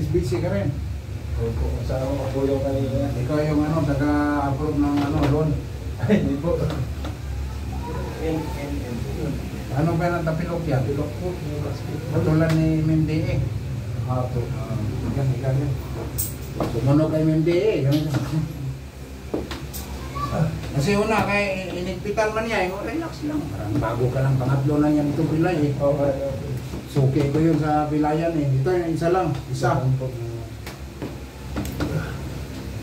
busy ka rin. Opo, kasama ko po yung kanina. Ikaw yung ano, taga-approve ng ano, loan. Ay, hindi po. Ano ba ng tapilok yan? Pilok po, yung basketball. Katulad ni MMDA. Hapo. Ganyan. Sumunod kay MMDA. Kasi una, kay inigpitan man niya, relax lang. Parang bago ka lang, pangatlo na yan itong pilay eh. Okay. Suki ko yun sa pilayan eh. Ito yung isa lang, isa.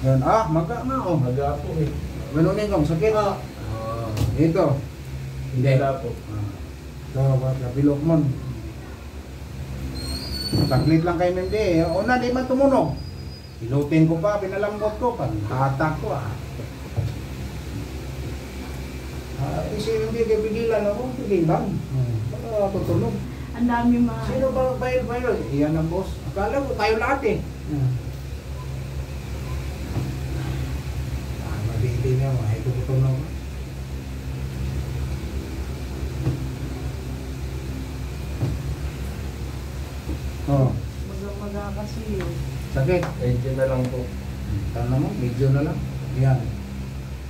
Yan, maga nga oh. Maga po eh. Manunin kong sakit. Ito. Hindi. Maga po. Ito, kapilok mo. Taglit lang kay MMDA. Una, di man tumunog. Ilutin ko pa, pinalambot ko pa. Hatak ko Kasi hindi kayo pigilan ako, pigilan. Baka tutunog. Ang dami mga... Sino ba bayro? Iyan ang boss. Akala ko tayo lahat eh. Mabili niya, ito tutunog. Maga kasi yun. Sakit. Medyo na lang po. Tanong mo, medyo na lang. Yan.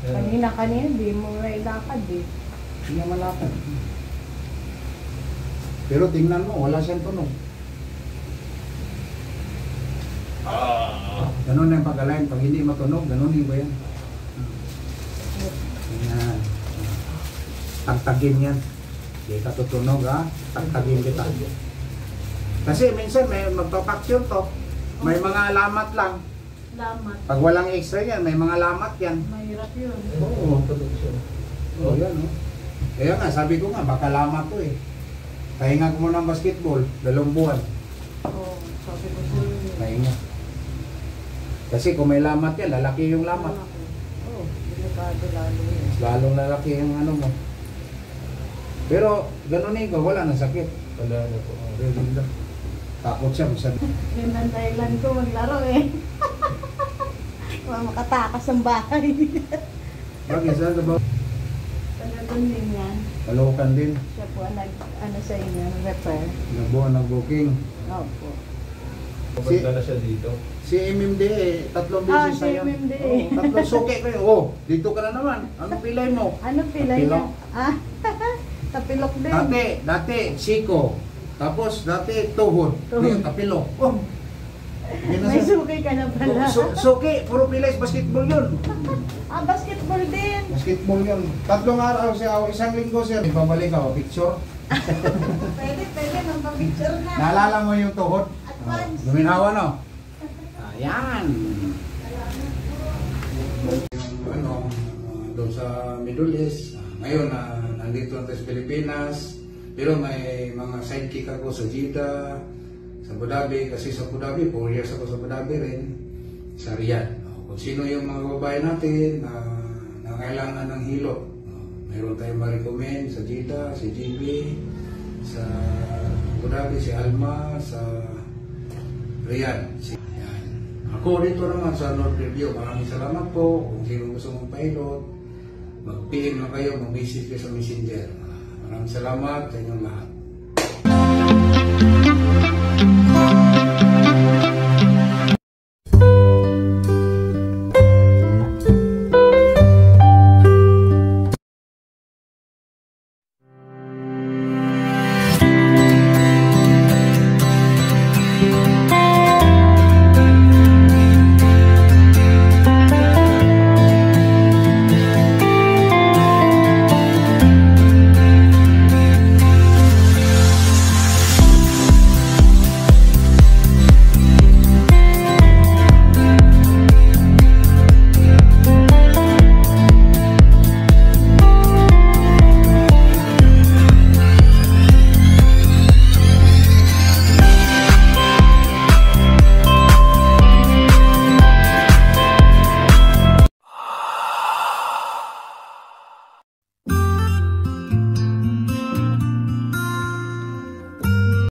Kanina, di mo ilakad eh. Hindi niya malapad. Pero tingnan mo, wala siyang tunog. Ganun na yung pag-align. Pag hindi matunog, ganunin ko yan. Yan. Tagtagin yan. Hindi ka tutunog ha. Tagtagin kita. Kasi minsan may magpapaksyon to. May mga alamat lang. Lamat. Pag walang extra yan, may mga alamat yan. Mahirap yun. Oo. Yan Kaya nga, sabi ko nga, baka lamat to eh. Pahinga ko muna ng basketball, 2 buwan. Sabi ko sa'yo. Pahinga. Kasi kung may lamat yan, lalaki yung lamat. Delikado lalo yun. Lalong lalaki yung ano mo. Pero, ganun ko, wala nang sakit. Wala na po. Takot siya, masabi. Yun ang dahilan ko maglaro eh. Makatakas ang bahay. Bakit? Saan ka ba? Taga doon din yan. Kalokan din. Siya po ang sa inyo, repair. Nagbuhan ng booking. Opo. Pupunta na siya dito. Si MMDA, 3 beses si na yan. MMDA. 3 suki ko yun. Dito ka na naman. Anong pilay mo? Ano pilay niya? Tapilok. Tapilok din. Dati, siko. Tapos, dati, tuhod. Ngayon, tapilok. May suki ka na pala. Suki, puro pilay, basketball yun. Basketball din. Basketball yun. 3 araw siya, 1 linggo siya. Ibabalik ako, picture. Pwede, magpa-picture na. Naalala mo yung tuhod? Advance. Guminawa, no? Ayan. Yung doon sa Middle East. Ngayon, nandito natin sa Pilipinas. Pero may mga sidekick ako sa Jeddah, sa Abu Dhabi. Kasi sa Abu Dhabi, 4 years ako sa Abu Dhabi rin. Sa Riyadh. Kung sino yung mga babae natin na kailangan ng hilot. Mayroon tayong ma-recommend sa Jeddah, si JB, sa Abu Dhabi, si Alma, sa Riyadh. Yan. Ako dito naman sa North Review. Maraming salamat po. Kung sino gusto mong pilot, mag-PM na kayo, mag-message kayo sa Messenger. Maraming salamat sa inyong lahat.